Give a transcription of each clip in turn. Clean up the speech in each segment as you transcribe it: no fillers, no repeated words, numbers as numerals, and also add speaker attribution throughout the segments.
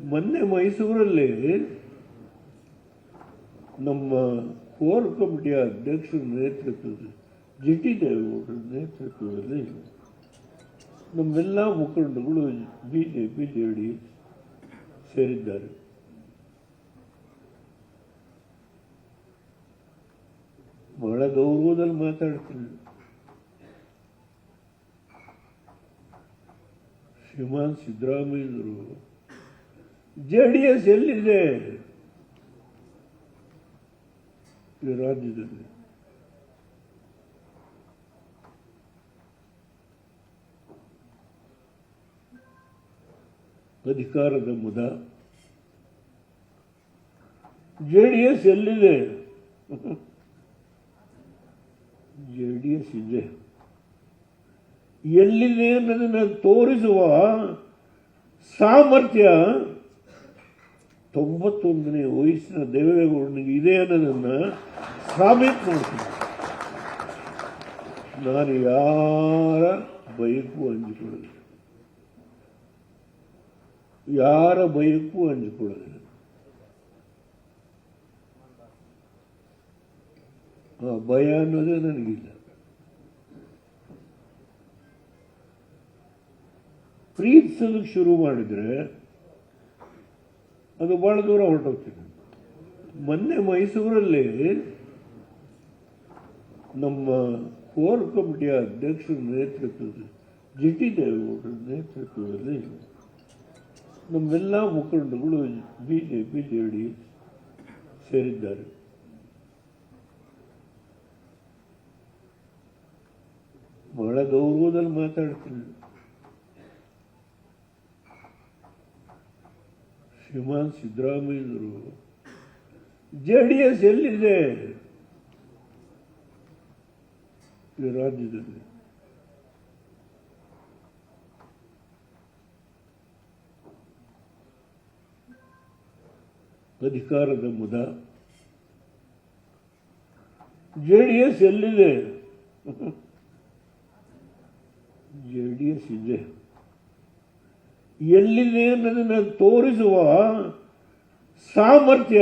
Speaker 1: ಮೊನ್ನೆ ಮೈಸೂರಲ್ಲಿ ನಮ್ಮ ಕೋರ್ ಕಮಿಟಿಯ ಅಧ್ಯಕ್ಷರ ನೇತೃತ್ವದಲ್ಲಿ ಜಿಟಿ ದೇವೇಗೌಡರ ನೇತೃತ್ವದಲ್ಲಿ ನಮ್ಮೆಲ್ಲ ಮುಖಂಡಗಳು ಬಿಜೆಪಿ ಜೆಡಿಎಸ್ ಸೇರಿದ್ದಾರೆ. ಬಹಳ ಗೌರವದಲ್ಲಿ ಮಾತಾಡ್ತೀನಿ. ಶ್ರೀಮಾನ್ ಸಿದ್ದರಾಮಯ್ಯರು ಜೆಡಿಎಸ್ ಎಲ್ಲಿದೆ ಈ ರಾಜ್ಯದಲ್ಲಿ? ಅಧಿಕಾರದ ಮುದ ಜೆಡಿಎಸ್ ಎಲ್ಲಿದೆ? ಜೆಡಿಎಸ್ ಇದೆ. ಎಲ್ಲಿದೆ ಅನ್ನೋದನ್ನು ತೋರಿಸುವ ಸಾಮರ್ಥ್ಯ 91ನೇ ವಯಸ್ಸಿನ ದೇವೇಗೌಡನಿಗೆ ಇದೆ ಅನ್ನೋದನ್ನು ಸಾಬೀತು ಮಾಡ್ತೀನಿ. ನಾನು ಯಾರ ಬಯಕ್ಕೂ ಹಂಚಿಕೊಳ್ಳೋದಿಲ್ಲ, ಯಾರ ಬಯಕ್ಕೂ ಹಂಚಿಕೊಳ್ಳೋದಿಲ್ಲ. ಆ ಭಯ ಅನ್ನೋದೇ ನನಗಿಲ್ಲ. ಪ್ರೀತಿಸೋದಕ್ಕೆ ಶುರು ಮಾಡಿದರೆ ಅದು ಬಹಳ ದೂರ ಹೊರಟೋಗ್ತೀನಿ. ಮೊನ್ನೆ ಮೈಸೂರಲ್ಲಿ ನಮ್ಮ ಕೋರ್ ಕಮಿಟಿಯ ಅಧ್ಯಕ್ಷರ ನೇತೃತ್ವದಲ್ಲಿ ಜಿಟಿ ದೇವೇಗೌಡರ ನೇತೃತ್ವದಲ್ಲಿ ನಮ್ಮೆಲ್ಲ ಮುಖಂಡಗಳು ಬಿಜೆಪಿ ಜೆಡಿಎಸ್ ಸೇರಿದ್ದಾರೆ. ಬಹಳ ಗೌರವದಲ್ಲಿ ಮಾತಾಡ್ತೀನಿ. ಶ್ರೀಮಾನ್ ಸಿದ್ದರಾಮಯ್ಯರು ಜೆಡಿಎಸ್ ಎಲ್ಲಿದೆ ಈ ರಾಜ್ಯದಲ್ಲಿ? ಅಧಿಕಾರದ ಮುದ ಜೆಡಿಎಸ್ ಎಲ್ಲಿದೆ? ಜೆಡಿಎಸ್ ಇದೆ. ಎಲ್ಲಿದೆ ಅನ್ನೋದನ್ನು ತೋರಿಸುವ ಸಾಮರ್ಥ್ಯ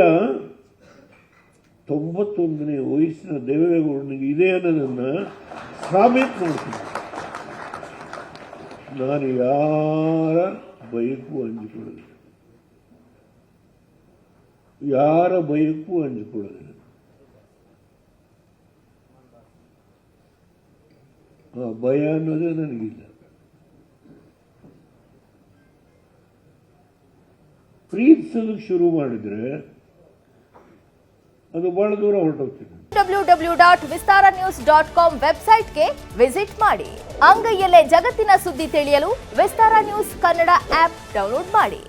Speaker 1: 91ನೇ ವಯಸ್ಸಿನ ದೇವೇಗೌಡನಿಗೆ ಇದೆ ಅನ್ನೋದನ್ನು ಸಾಬೀತು ಮಾಡ್ತೀನಿ. ನಾನು ಯಾರ ಬಯಕ್ಕೂ ಹಂಚಿಕೊಳ್ಳೋದಿಲ್ಲ, ಯಾರ ಬಯಕ್ಕೂ ಹಂಚಿಕೊಳ್ಳೋದಿಲ್ಲ. ಆ ಭಯ ಅನ್ನೋದೇ ನನಗಿಲ್ಲ. ಪ್ರೀತಿಸೋದಕ್ಕೆ ಶುರು ಮಾಡಿದರೆ ಅದು ಬಹಳ ದೂರ ಹೊರಟೋಗ್ತೀನಿ.
Speaker 2: www.vistaranews.com ವೆಬ್ಸೈಟ್ಗೆ ವಿಸಿಟ್ ಮಾಡಿ. ಅಂಗೈಯಲ್ಲೇ ಜಗತ್ತಿನ ಸುದ್ದಿ ತಿಳಿಯಲು ವಿಸ್ತಾರ ನ್ಯೂಸ್ ಕನ್ನಡ ಆಪ್ ಡೌನ್ಲೋಡ್ ಮಾಡಿ.